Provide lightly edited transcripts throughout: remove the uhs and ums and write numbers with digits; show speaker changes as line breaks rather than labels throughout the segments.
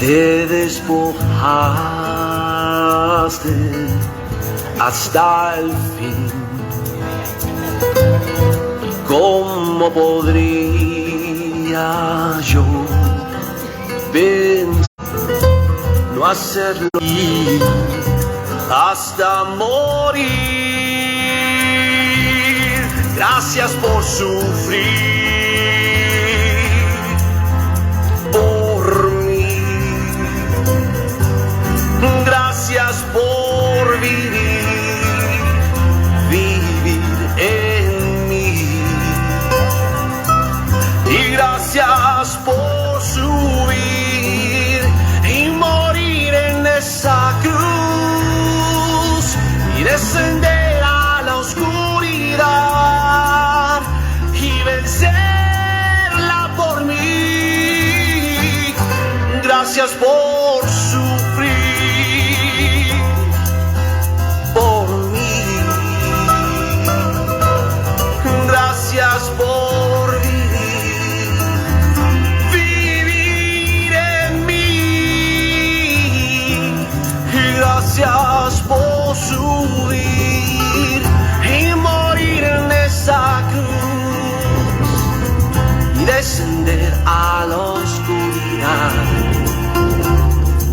te despojaste hasta el fin. ¿Cómo podría yo pensar no hacerlo hasta morir? Gracias por sufrir por mí. Gracias por vivir en mí. Y gracias por subir y morir en esa cruz y descender a la oscuridad y vencerla por mí. Gracias por sufrir por mí. Gracias por vivir en mí. Gracias por subir y morir en esa cruz y descender a la oscuridad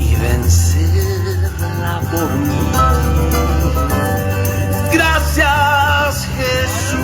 y vencerla por mí. Gracias, Jesús.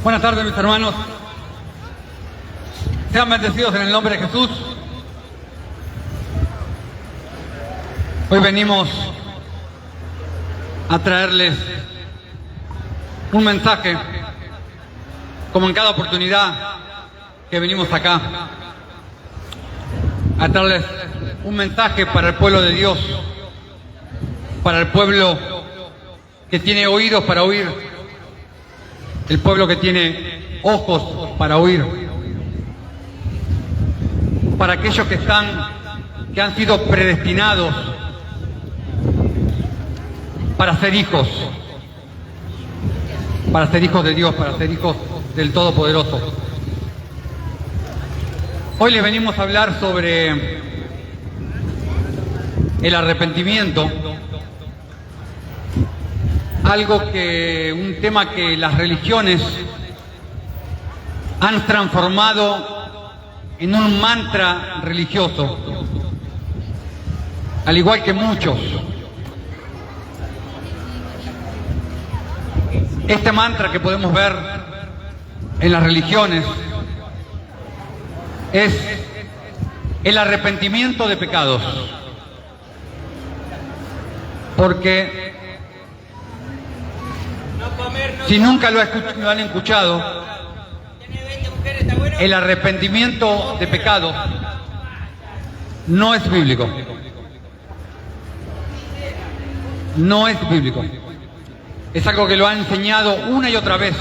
Buenas tardes, mis hermanos. Sean bendecidos en el nombre de Jesús. Hoy venimos a traerles un mensaje, como en cada oportunidad que venimos acá, a traerles un mensaje para el pueblo de Dios, para el pueblo que tiene oídos para oír, el pueblo que tiene ojos para oír, para aquellos que han sido predestinados para ser hijos de Dios, para ser hijos del Todopoderoso. Hoy les venimos a hablar sobre el arrepentimiento, un tema que las religiones han transformado en un mantra religioso, al igual que muchos. Este mantra que podemos ver en las religiones es el arrepentimiento de pecados. Porque si nunca lo han escuchado, el arrepentimiento de pecados no es bíblico. No es bíblico. Es algo que lo han enseñado una y otra vez,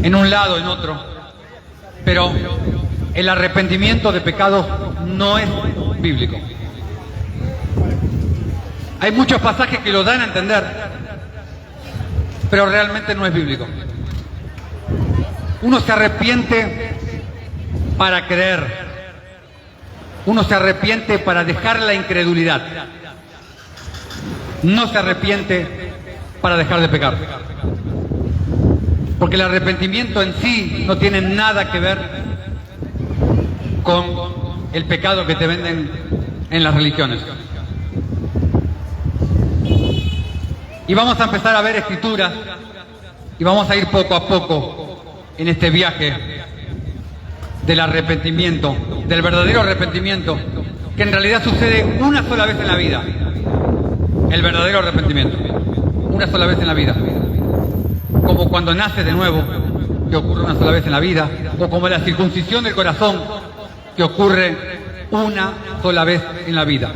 en un lado, en otro. Pero el arrepentimiento de pecados no es bíblico. Hay muchos pasajes que lo dan a entender, pero realmente no es bíblico. Uno se arrepiente para creer. Uno se arrepiente para dejar la incredulidad. No se arrepiente para dejar de pecar. Porque el arrepentimiento en sí no tiene nada que ver con el pecado que te venden en las religiones. Y vamos a empezar a ver escrituras y vamos a ir poco a poco en este viaje del arrepentimiento, del verdadero arrepentimiento, que en realidad sucede una sola vez en la vida. El verdadero arrepentimiento, una sola vez en la vida. Como cuando naces de nuevo, que ocurre una sola vez en la vida, o como la circuncisión del corazón, que ocurre una sola vez en la vida.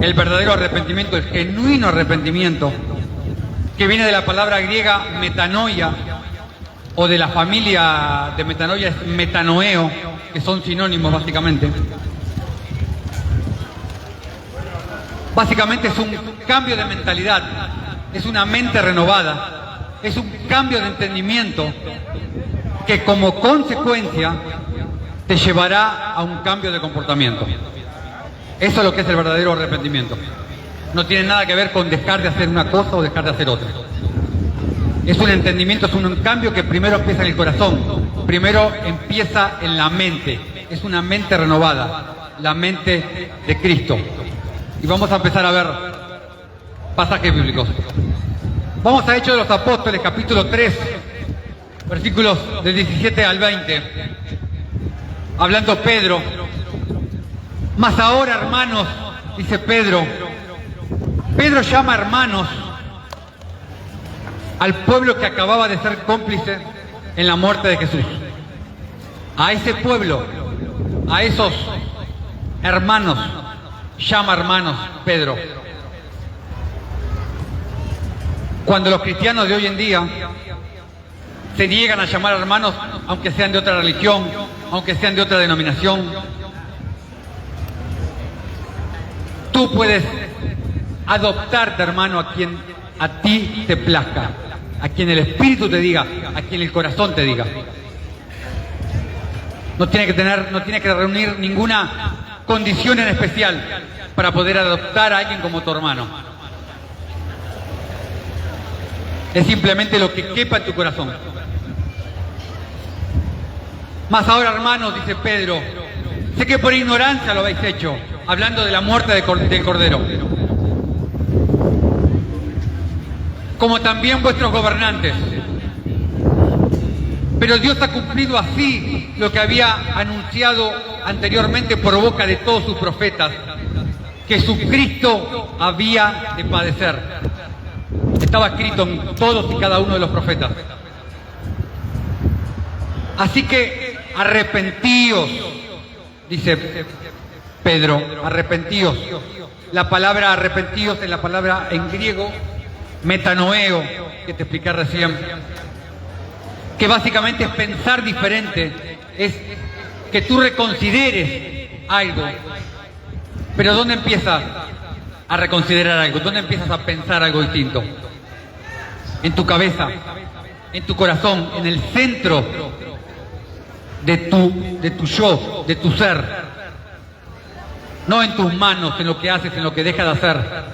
El verdadero arrepentimiento, el genuino arrepentimiento, que viene de la palabra griega metanoia, o de la familia de metanoia es metanoeo, que son sinónimos básicamente. Básicamente es un cambio de mentalidad, es una mente renovada, es un cambio de entendimiento que como consecuencia te llevará a un cambio de comportamiento. Eso es lo que es el verdadero arrepentimiento. No tiene nada que ver con dejar de hacer una cosa o dejar de hacer otra. Es un entendimiento, es un cambio que primero empieza en el corazón, primero empieza en la mente. Es una mente renovada, la mente de Cristo. Y vamos a empezar a ver pasajes bíblicos. Vamos a Hechos de los Apóstoles, capítulo 3, versículos del 17 al 20. Hablando Pedro. Mas ahora, hermanos, dice Pedro. Pedro llama hermanos al pueblo que acababa de ser cómplice en la muerte de Jesús. A ese pueblo, a esos hermanos, llama hermanos Pedro. Cuando los cristianos de hoy en día se niegan a llamar hermanos, aunque sean de otra religión, aunque sean de otra denominación, tú puedes adoptarte, hermano, a quien a ti te plazca, a quien el Espíritu te diga, a quien el corazón te diga. No tiene que reunir ninguna condición en especial para poder adoptar a alguien como tu hermano. Es simplemente lo que quepa en tu corazón. Mas ahora, hermanos, dice Pedro, sé que por ignorancia lo habéis hecho, hablando de la muerte del Cordero, como también vuestros gobernantes. Pero Dios ha cumplido así lo que había anunciado anteriormente por boca de todos sus profetas, que su Cristo había de padecer. Estaba escrito en todos y cada uno de los profetas. Así que arrepentíos, dice Pedro, arrepentíos. La palabra arrepentíos es la palabra en griego metanoeo, que te expliqué recién, que básicamente es pensar diferente, es que tú reconsideres algo. Pero ¿dónde empiezas a reconsiderar algo? ¿Dónde empiezas a pensar algo distinto? En tu cabeza, en tu corazón, en el centro de tu yo, de tu ser. No en tus manos, en lo que haces, en lo que dejas de hacer.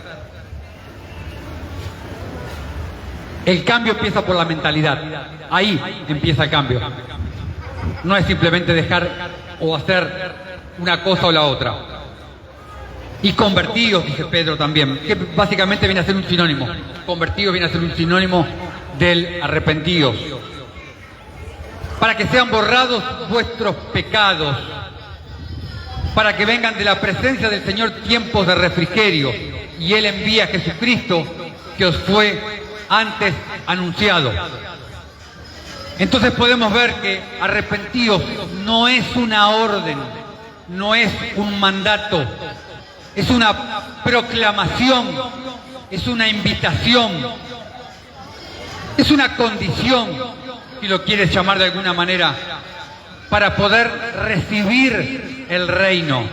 El cambio empieza por la mentalidad. Ahí empieza el cambio. No es simplemente dejar o hacer una cosa o la otra. Y convertidos, dice Pedro también, que básicamente viene a ser un sinónimo. Convertidos viene a ser un sinónimo del arrepentidos. Para que sean borrados vuestros pecados, para que vengan de la presencia del Señor tiempos de refrigerio, y Él envía a Jesucristo, que os fue antes anunciado. Entonces podemos ver que arrepentidos no es una orden, no es un mandato, es una proclamación, es una invitación, es una condición, si lo quieres llamar de alguna manera, para poder recibir el reino.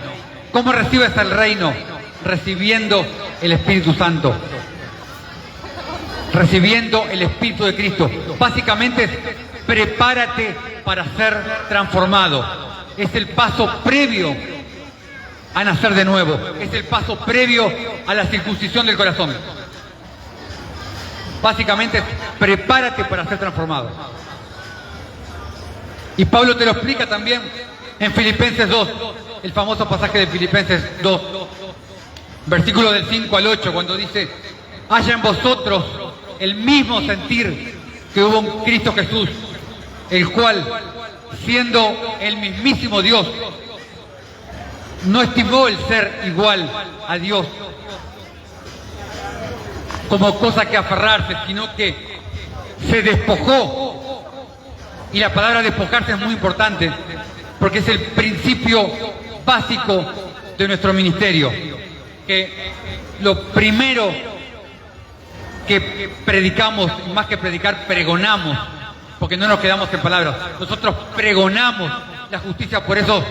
¿Cómo recibes el reino? Recibiendo el Espíritu Santo, recibiendo el Espíritu de Cristo. Básicamente es prepárate para ser transformado. Es el paso previo a nacer de nuevo. Es el paso previo a la circuncisión del corazón. Básicamente es prepárate para ser transformado. Y Pablo te lo explica también en Filipenses 2, el famoso pasaje de Filipenses 2, versículo del 5 al 8, cuando dice: haya en vosotros el mismo sentir que hubo en Cristo Jesús, el cual, siendo el mismísimo Dios, no estimó el ser igual a Dios como cosa que aferrarse, sino que se despojó. Y la palabra despojarse es muy importante, porque es el principio básico de nuestro ministerio. Que lo primero que predicamos, más que predicar, pregonamos, porque no nos quedamos en palabras. Nosotros pregonamos la justicia, por eso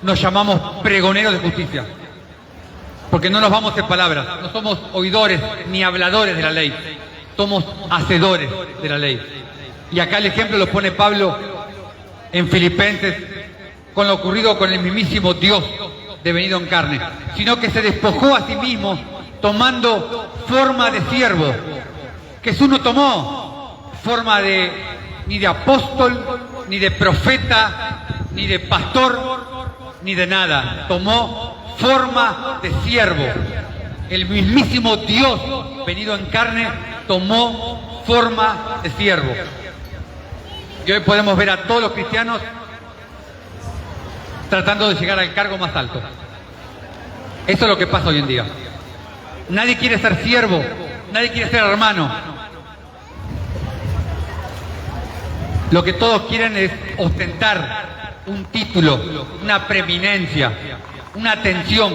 nos llamamos pregoneros de justicia. Porque no nos vamos en palabras, no somos oidores ni habladores de la ley, somos hacedores de la ley. Y acá el ejemplo lo pone Pablo en Filipenses con lo ocurrido con el mismísimo Dios devenido en carne, sino que se despojó a sí mismo tomando forma de siervo. Jesús no tomó forma ni de apóstol, ni de profeta, ni de pastor, ni de nada. Tomó forma de siervo. El mismísimo Dios venido en carne tomó forma de siervo. Y hoy podemos ver a todos los cristianos tratando de llegar al cargo más alto. Eso es lo que pasa hoy en día. Nadie quiere ser siervo, nadie quiere ser hermano. Lo que todos quieren es ostentar un título, una preeminencia, una atención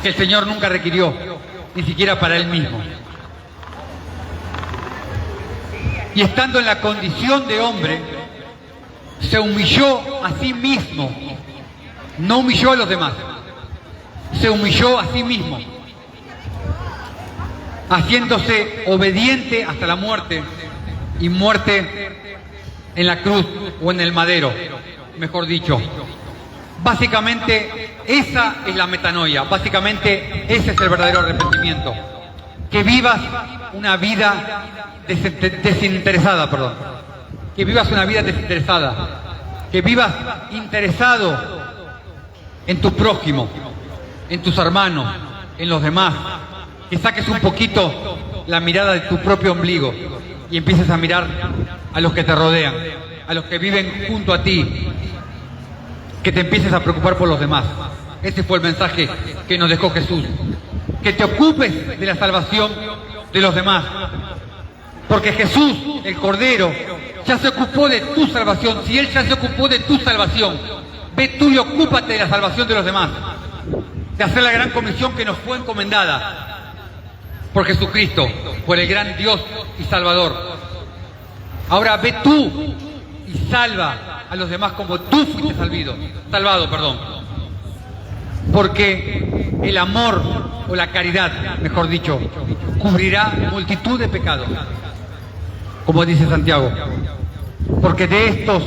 que el Señor nunca requirió, ni siquiera para Él mismo. Y estando en la condición de hombre, se humilló a sí mismo, no humilló a los demás, se humilló a sí mismo, haciéndose obediente hasta la muerte, y muerte en la cruz o en el madero, mejor dicho. Básicamente esa es la metanoia, básicamente ese es el verdadero arrepentimiento. Que vivas una vida desinteresada, que vivas una vida desinteresada, que vivas interesado en tu prójimo, en tus hermanos, en los demás, que saques un poquito la mirada de tu propio ombligo y empieces a mirar a los que te rodean, a los que viven junto a ti, que te empieces a preocupar por los demás. Ese fue el mensaje que nos dejó Jesús, que te ocupes de la salvación de los demás, porque Jesús, el Cordero, ya se ocupó de tu salvación. Si Él ya se ocupó de tu salvación, ve tú y ocúpate de la salvación de los demás, de hacer la gran comisión que nos fue encomendada por Jesucristo, por el gran Dios y Salvador. Ahora ve tú y salva a los demás como tú fuiste salvado, porque el amor, o la caridad, mejor dicho, cubrirá multitud de pecados, como dice Santiago, porque de estos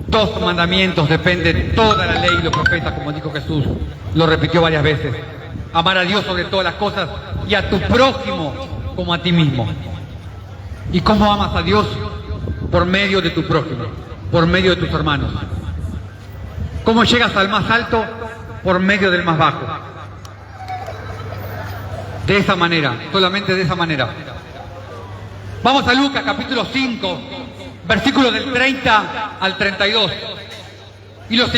dos mandamientos depende toda la ley y los profetas, como dijo Jesús, lo repitió varias veces: amar a Dios sobre todas las cosas y a tu prójimo como a ti mismo. ¿Y cómo amas a Dios? Por medio de tu prójimo, por medio de tus hermanos. ¿Cómo llegas al más alto? Por medio del más bajo. De esa manera, solamente de esa manera. Vamos a Lucas capítulo 5, versículos del 30 al 32. Y los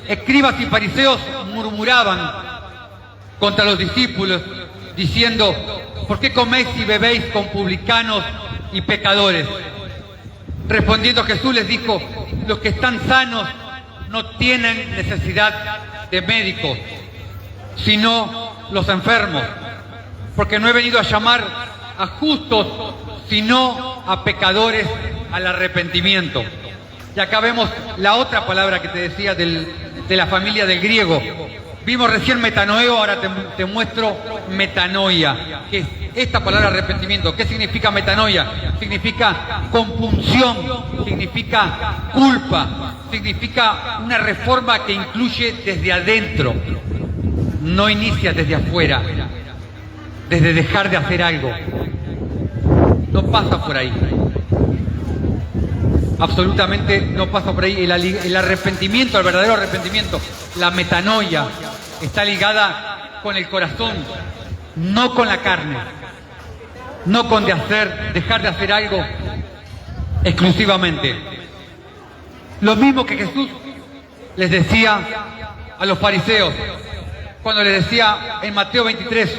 escribas y fariseos murmuraban contra los discípulos, diciendo: ¿por qué coméis y bebéis con publicanos y pecadores? Respondiendo Jesús les dijo: los que están sanos no tienen necesidad de médicos, sino los enfermos, porque no he venido a llamar a justos, sino a pecadores al arrepentimiento. Y acá vemos la otra palabra que te decía de la familia del griego. Vimos recién metanoeo, ahora te muestro metanoia, que es esta palabra arrepentimiento. ¿Qué significa metanoia? Significa compunción, significa culpa, significa una reforma que incluye desde adentro, no inicia desde afuera, desde dejar de hacer algo. No pasa por ahí. Absolutamente no pasa por ahí. El arrepentimiento, el verdadero arrepentimiento, la metanoia, está ligada con el corazón, no con la carne, no con dejar de hacer algo exclusivamente. Lo mismo que Jesús les decía a los fariseos, cuando les decía en Mateo 23,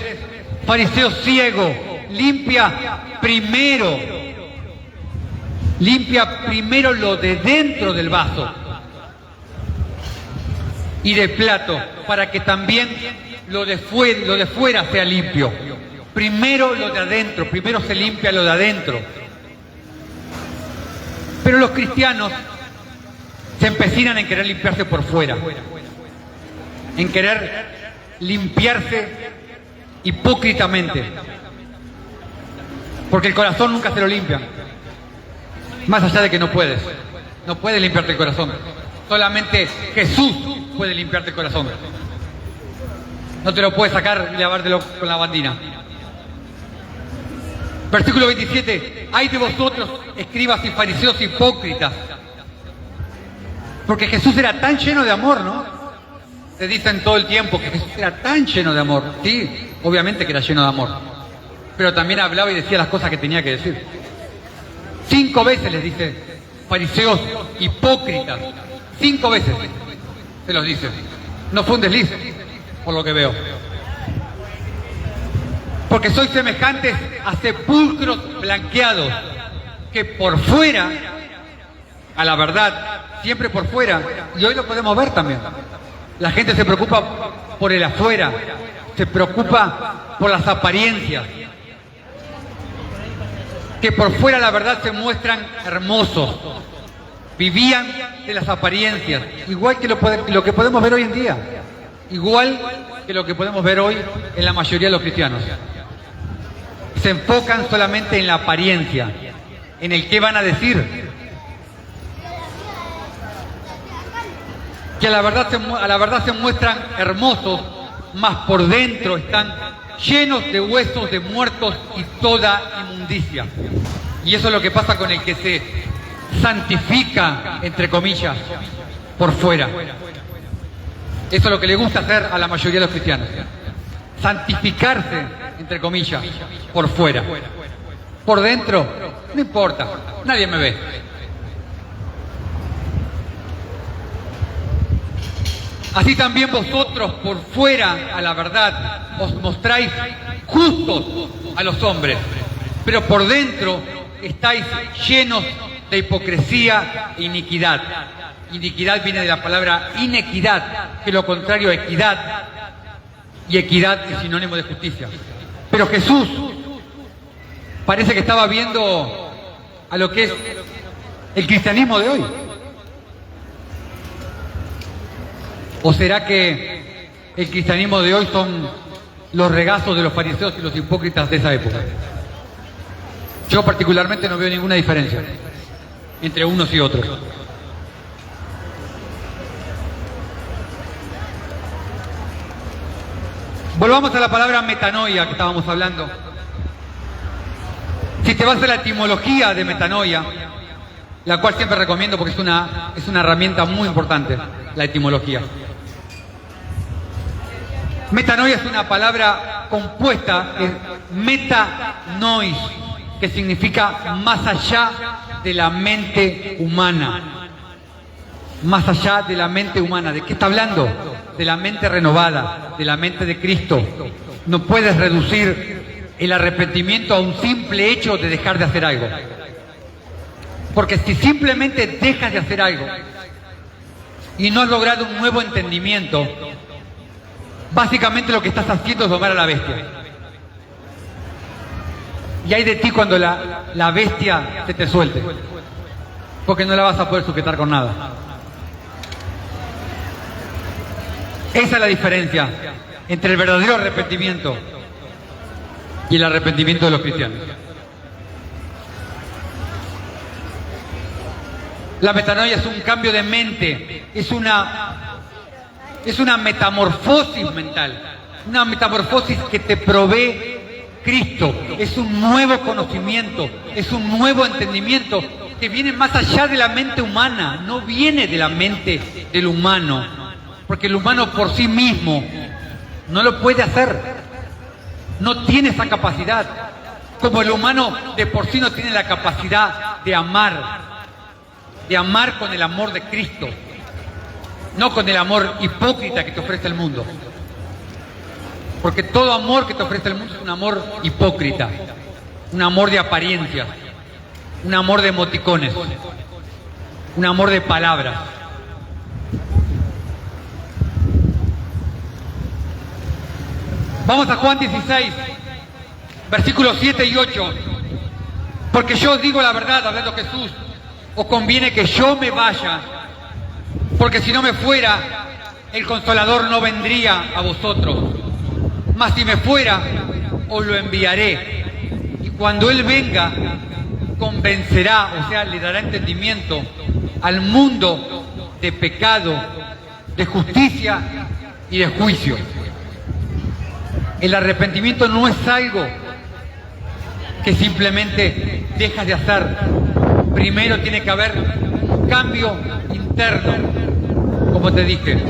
fariseo ciego, limpia primero lo de dentro del vaso y del plato, para que también lo de fuera sea limpio. Primero lo de adentro, primero se limpia lo de adentro. Pero los cristianos se empecinan en querer limpiarse por fuera, en querer limpiarse hipócritamente, porque el corazón nunca se lo limpia. Más allá de que no puedes limpiarte el corazón. Solamente Jesús puede limpiarte el corazón. No te lo puedes sacar y lavártelo con la bandina. Versículo 27. Ay de vosotros, escribas y fariseos hipócritas. Porque Jesús era tan lleno de amor, ¿no? Te dicen todo el tiempo que Jesús era tan lleno de amor. Sí, obviamente que era lleno de amor. Pero también hablaba y decía las cosas que tenía que decir. 5 veces les dice: fariseos hipócritas. 5 veces se los dice. No fue un desliz, por lo que veo. Porque sois semejantes a sepulcros blanqueados, que por fuera, a la verdad, siempre por fuera, y hoy lo podemos ver también. La gente se preocupa por el afuera, se preocupa por las apariencias, que por fuera la verdad se muestran hermosos, vivían de las apariencias, igual que lo que podemos ver hoy en día, igual que lo que podemos ver hoy en la mayoría de los cristianos. Se enfocan solamente en la apariencia, en el qué van a decir, que a la verdad se muestran hermosos, mas por dentro están llenos de huesos de muertos y toda inmundicia. Y eso es lo que pasa con el que se santifica, entre comillas, por fuera. Eso es lo que le gusta hacer a la mayoría de los cristianos. Santificarse, entre comillas, por fuera. Por dentro, no importa, nadie me ve. Así también vosotros por fuera, a la verdad, os mostráis justos a los hombres, pero por dentro estáis llenos de hipocresía e iniquidad. Iniquidad viene de la palabra inequidad, que es lo contrario a equidad, y equidad es sinónimo de justicia. Pero Jesús parece que estaba viendo a lo que es el cristianismo de hoy. ¿O será que el cristianismo de hoy son los regazos de los fariseos y los hipócritas de esa época? Yo particularmente no veo ninguna diferencia entre unos y otros. Volvamos a la palabra metanoia que estábamos hablando. Si te vas a la etimología de metanoia, la cual siempre recomiendo porque es una herramienta muy importante, la etimología. Metanoia es una palabra compuesta, es metanois, que significa más allá de la mente humana. más allá de la mente humana. ¿De qué está hablando? De la mente renovada, de la mente de Cristo. No puedes reducir el arrepentimiento a un simple hecho de dejar de hacer algo. Porque si simplemente dejas de hacer algo y no has logrado un nuevo entendimiento, básicamente lo que estás haciendo es domar a la bestia. Y hay de ti cuando la bestia se te suelte, porque no la vas a poder sujetar con nada. Esa es la diferencia entre el verdadero arrepentimiento y el arrepentimiento de los cristianos. La metanoia es un cambio de mente, es una metamorfosis mental, una metamorfosis que te provee Cristo. Es un nuevo conocimiento, es un nuevo entendimiento que viene más allá de la mente humana, no viene de la mente del humano, porque el humano por sí mismo no lo puede hacer, no tiene esa capacidad, como el humano de por sí no tiene la capacidad de amar con el amor de Cristo, no con el amor hipócrita que te ofrece el mundo. Porque todo amor que te ofrece el mundo es un amor hipócrita, un amor de apariencias, un amor de emoticones, un amor de palabras. Vamos a Juan 16, versículos 7 y 8. Porque yo os digo la verdad, hablando Jesús, os conviene que yo me vaya, porque si no me fuera, el Consolador no vendría a vosotros. Mas si me fuera, os lo enviaré. Y cuando Él venga, convencerá, o sea, le dará entendimiento al mundo de pecado, de justicia y de juicio. El arrepentimiento no es algo que simplemente dejas de hacer. Primero tiene que haber un cambio interno, como te dije.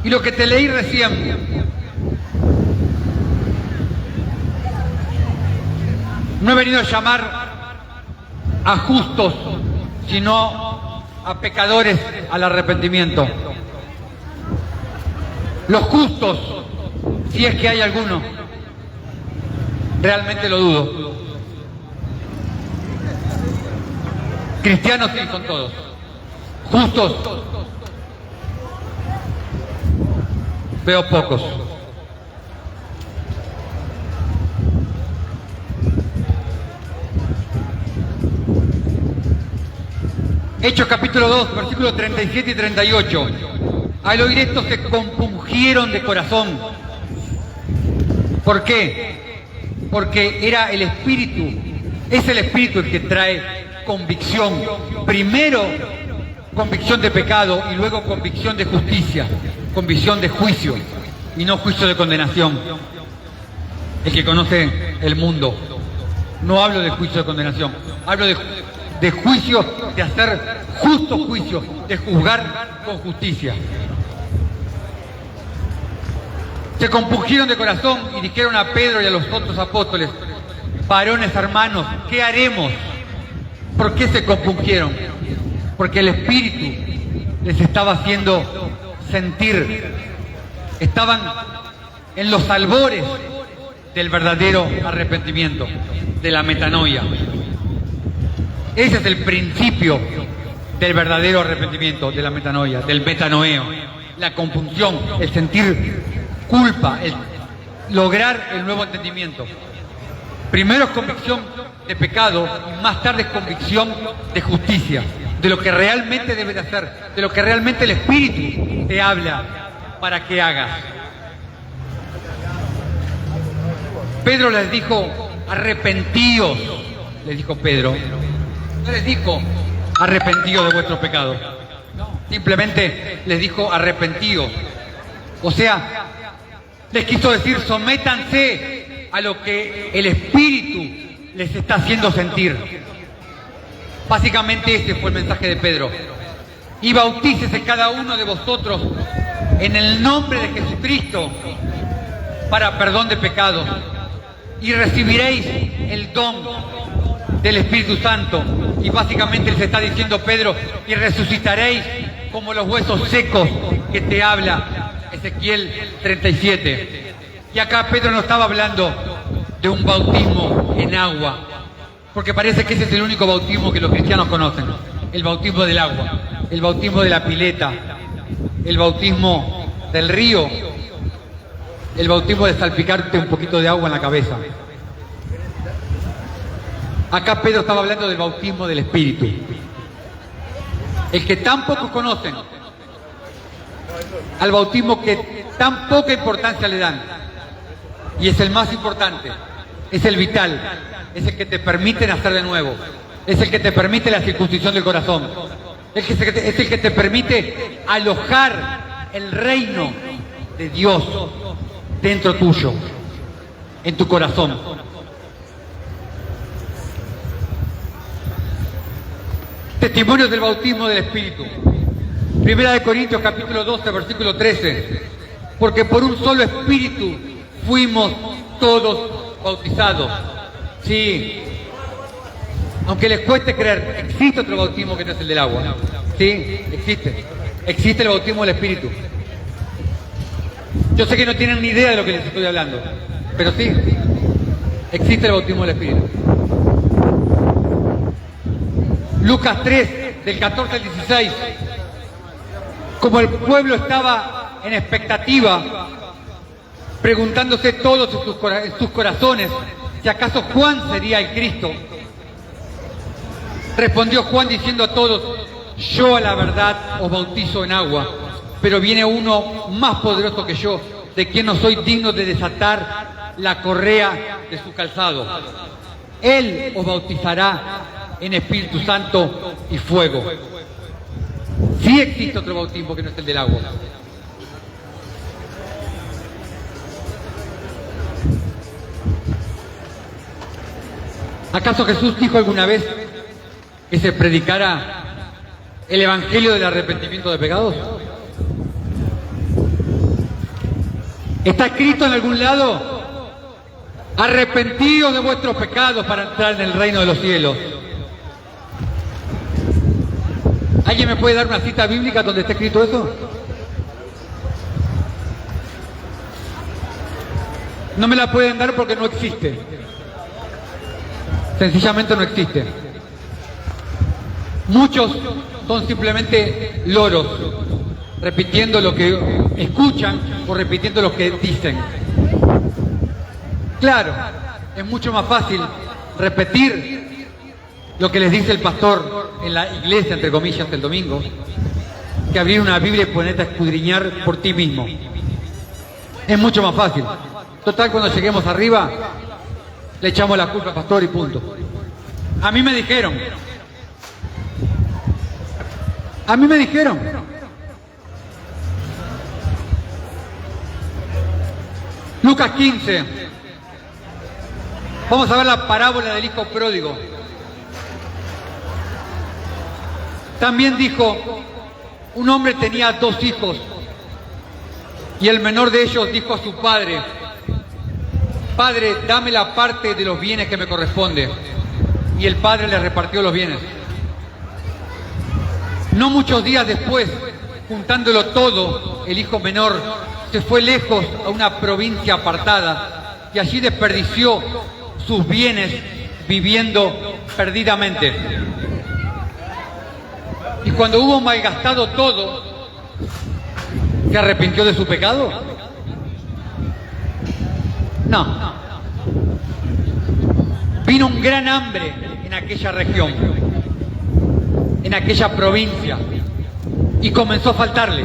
Y lo que te leí recién, no he venido a llamar a justos, sino a pecadores al arrepentimiento. Los justos, si es que hay alguno, realmente lo dudo. Cristianos sí son todos. Justos, veo pocos. Hechos capítulo 2, versículos 37 y 38. Al oír esto se compungieron de corazón. ¿Por qué? Porque era el Espíritu, es el Espíritu el que trae convicción. Primero convicción de pecado y luego convicción de justicia, convicción de juicio y no juicio de condenación. El que conoce el mundo, no hablo de juicio de condenación, hablo de juicio, de hacer justo juicio, de juzgar con justicia. Se compungieron de corazón y dijeron a Pedro y a los otros apóstoles: varones hermanos, ¿qué haremos? ¿Por qué se compungieron? Porque el Espíritu les estaba haciendo sentir, estaban en los albores del verdadero arrepentimiento, de la metanoia. Ese es el principio del verdadero arrepentimiento, de la metanoia, del metanoeo, la compunción, el sentir culpa, el lograr el nuevo entendimiento. Primero es convicción de pecado y más tarde es convicción de justicia, de lo que realmente debes de hacer, de lo que realmente el Espíritu te habla para que hagas. Pedro les dijo: arrepentíos, les dijo Pedro. No les dijo: arrepentíos de vuestros pecados. Simplemente les dijo: arrepentíos. O sea, les quiso decir: sométanse a lo que el Espíritu les está haciendo sentir. Básicamente ese fue el mensaje de Pedro. Y bautícese cada uno de vosotros en el nombre de Jesucristo para perdón de pecados, y recibiréis el don del Espíritu Santo, Y básicamente les está diciendo Pedro, y resucitaréis como los huesos secos que te habla Ezequiel 37. Y acá Pedro no estaba hablando de un bautismo en agua, porque parece que ese es el único bautismo que los cristianos conocen. El bautismo del agua, el bautismo de la pileta, el bautismo del río, el bautismo de salpicarte un poquito de agua en la cabeza. Acá Pedro estaba hablando del bautismo del Espíritu, el que tan pocos conocen, al bautismo que tan poca importancia le dan, y es el más importante, es el vital, es el que te permite nacer de nuevo, es el que te permite la circuncisión del corazón, es el que te permite alojar el reino de Dios dentro tuyo, en tu corazón. Testimonios del bautismo del Espíritu. Primera de Corintios capítulo 12, versículo 13. Porque por un solo Espíritu fuimos todos bautizados. Sí. Aunque les cueste creer, existe otro bautismo que no es el del agua. Sí, existe. Existe el bautismo del Espíritu. Yo sé que no tienen ni idea de lo que les estoy hablando, pero sí, existe el bautismo del Espíritu. Lucas 3, del 14 al 16. Como el pueblo estaba en expectativa, preguntándose todos en sus corazones si acaso Juan sería el Cristo, respondió Juan diciendo a todos: yo a la verdad os bautizo en agua, pero viene uno más poderoso que yo, de quien no soy digno de desatar la correa de su calzado. Él os bautizará en Espíritu Santo y fuego. Sí existe otro bautismo que no es el del agua. ¿Acaso Jesús dijo alguna vez que se predicara el evangelio del arrepentimiento de pecados? ¿Está escrito en algún lado? Arrepentíos de vuestros pecados para entrar en el reino de los cielos. ¿Alguien me puede dar una cita bíblica donde esté escrito eso? No me la pueden dar porque no existe. Sencillamente no existe. Muchos son simplemente loros, repitiendo lo que escuchan o repitiendo lo que dicen. Claro, es mucho más fácil repetir lo que les dice el pastor en la iglesia, entre comillas, el domingo, que abrir una Biblia y ponerte a escudriñar por ti mismo. Es mucho más fácil. Total, cuando lleguemos arriba, le echamos la culpa al pastor y punto. A mí me dijeron. Lucas 15. Vamos a ver la parábola del hijo pródigo. También dijo, un hombre tenía 2 hijos, y el menor de ellos dijo a su padre: Padre, dame la parte de los bienes que me corresponde. Y el padre le repartió los bienes. No muchos días después, juntándolo todo, el hijo menor se fue lejos a una provincia apartada y allí desperdició sus bienes viviendo perdidamente. Y cuando hubo malgastado todo, ¿se arrepintió de su pecado? No. Vino un gran hambre en aquella región, en aquella provincia, y comenzó a faltarle.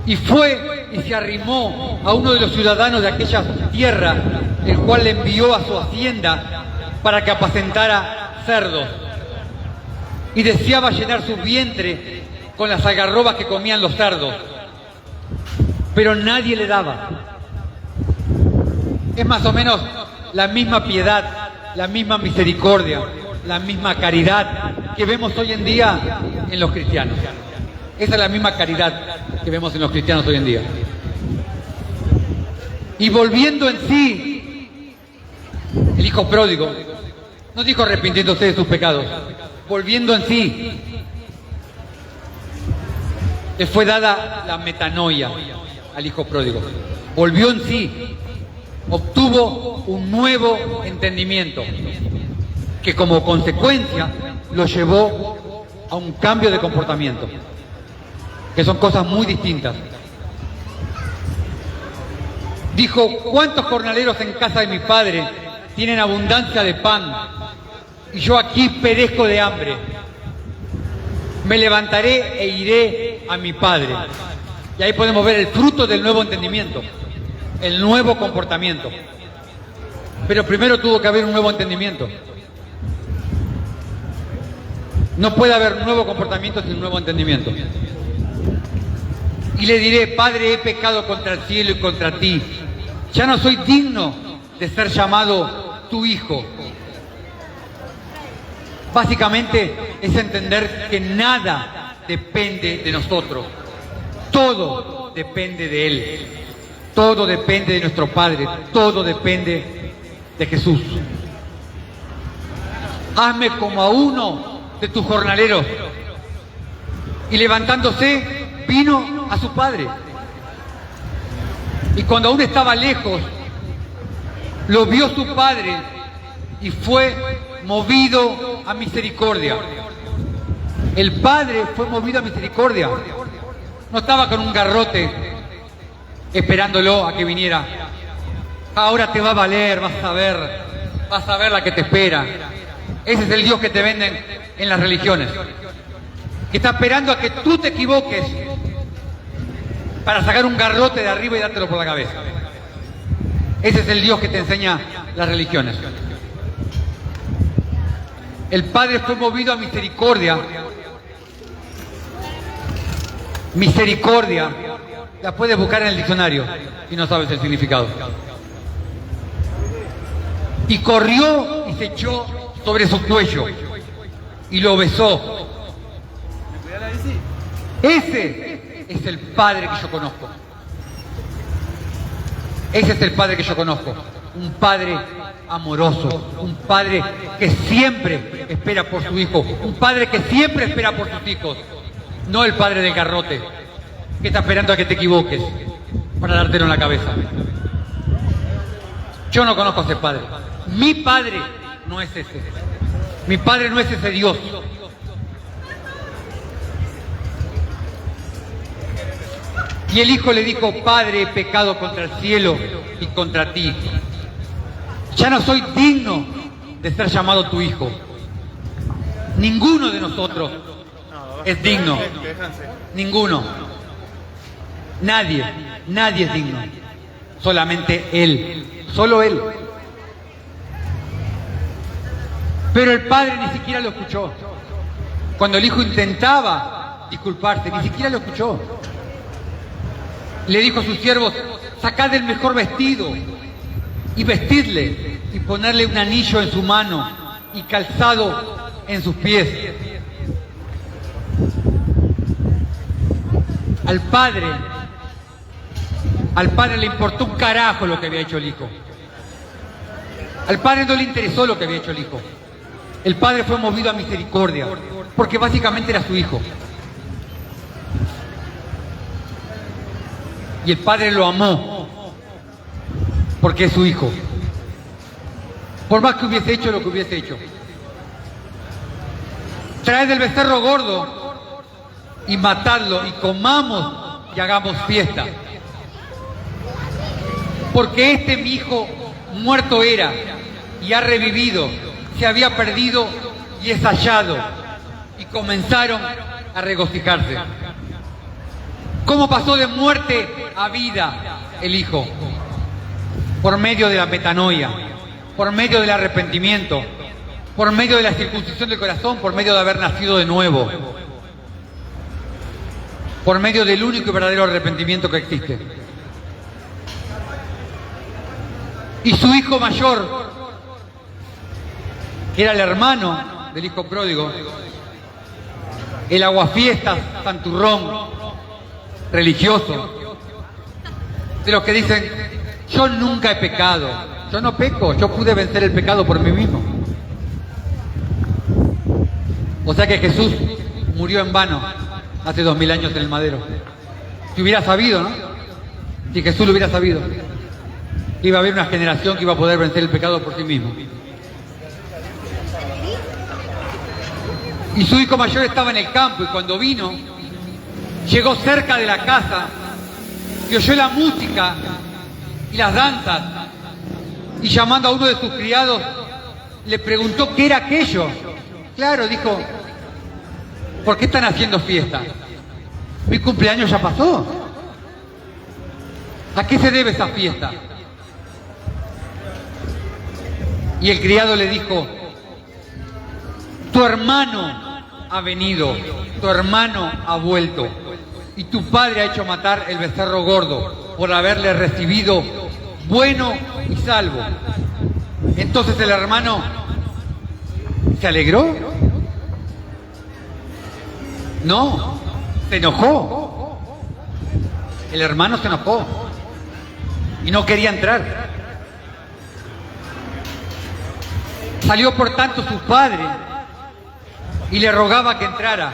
Y fue y se arrimó a uno de los ciudadanos de aquella tierra, el cual le envió a su hacienda para que apacentara cerdos. Y deseaba llenar su vientre con las algarrobas que comían los cerdos, pero nadie le daba. Es más o menos la misma piedad, la misma misericordia, la misma caridad que vemos hoy en día en los cristianos. Esa es la misma caridad que vemos en los cristianos hoy en día. Y volviendo en sí, el hijo pródigo No dijo arrepintiéndose de sus pecados, volviendo en sí. Le fue dada la metanoia al hijo pródigo. Volvió en sí, obtuvo un nuevo entendimiento que como consecuencia lo llevó a un cambio de comportamiento, que son cosas muy distintas. Dijo: ¿cuántos jornaleros en casa de mi padre tienen abundancia de pan y yo aquí perezco de hambre? Me levantaré e iré a mi padre. Y ahí podemos ver el fruto del nuevo entendimiento, el nuevo comportamiento. Pero primero tuvo que haber un nuevo entendimiento. No puede haber nuevo comportamiento sin nuevo entendimiento. Y le diré: Padre, he pecado contra el cielo y contra ti. Ya no soy digno de ser llamado tu hijo. Básicamente es entender que nada depende de nosotros. Todo depende de Él. Todo depende de nuestro Padre. Todo depende de Jesús. Hazme como a uno de tus jornaleros. Y levantándose, vino a su padre. Y cuando aún estaba lejos, lo vio su padre y fue movido a misericordia. El padre fue movido a misericordia. No estaba con un garrote esperándolo a que viniera. Ahora te va a valer, vas a ver la que te espera. Ese es el Dios que te venden en las religiones, que está esperando a que tú te equivoques para sacar un garrote de arriba y dártelo por la cabeza. Ese es el Dios que te enseña las religiones. El Padre fue movido a misericordia. Misericordia, la puedes buscar en el diccionario y no sabes el significado. Y corrió y se echó sobre su cuello y lo besó. Ese es el Padre que yo conozco. Ese es el Padre que yo conozco. Un Padre amoroso, un Padre que siempre espera por su hijo, un Padre que siempre espera por sus hijos. No el Padre del garrote, que está esperando a que te equivoques para dártelo en la cabeza. Yo no conozco a ese Padre. Mi Padre no es ese. Mi Padre no es ese Dios. Y el hijo le dijo: Padre, he pecado contra el cielo y contra ti. Ya no soy digno de ser llamado tu hijo. Ninguno de nosotros es digno. Ninguno. Nadie es digno. Solamente Él. Solo Él. Pero el padre ni siquiera lo escuchó. Cuando el hijo intentaba disculparse, ni siquiera lo escuchó. Le dijo a sus siervos: sacad el mejor vestido y vestidle y ponerle un anillo en su mano y calzado en sus pies. Al padre le importó un carajo lo que había hecho el hijo. Al padre no le interesó lo que había hecho el hijo. El padre fue movido a misericordia, porque básicamente era su hijo. Y el padre lo amó, porque es su hijo. Por más que hubiese hecho lo que hubiese hecho. Traed el becerro gordo y matadlo, y comamos y hagamos fiesta. Porque este mi hijo muerto era y ha revivido, se había perdido y es hallado. Y comenzaron a regocijarse. ¿Cómo pasó de muerte a vida el hijo? Por medio de la metanoia, por medio del arrepentimiento, por medio de la circuncisión del corazón, por medio de haber nacido de nuevo, por medio del único y verdadero arrepentimiento que existe. Y su hijo mayor, que era el hermano del hijo pródigo, el aguafiestas, santurrón, religioso, de los que dicen: yo nunca he pecado, yo no peco, yo pude vencer el pecado por mí mismo. O sea que Jesús murió en vano hace 2000 años en el madero. Si hubiera sabido, ¿no? Si Jesús lo hubiera sabido, iba a haber una generación que iba a poder vencer el pecado por sí mismo. Y su hijo mayor estaba en el campo y cuando vino, llegó cerca de la casa y oyó la música y las danzas y llamando a uno de sus criados le preguntó qué era aquello. Claro, dijo, ¿por qué están haciendo fiesta? Mi cumpleaños ya pasó. ¿A qué se debe esa fiesta? Y el criado le dijo, tu hermano ha venido, tu hermano ha vuelto, y tu padre ha hecho matar el becerro gordo por haberle recibido bueno y salvo. Entonces el hermano se alegró. No, se enojó. El hermano se enojó y no quería entrar. Salió por tanto su padre y le rogaba que entrara.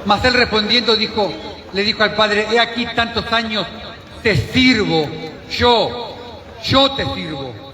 Mas él respondiendo le dijo al padre, he aquí tantos años te sirvo, yo te sirvo.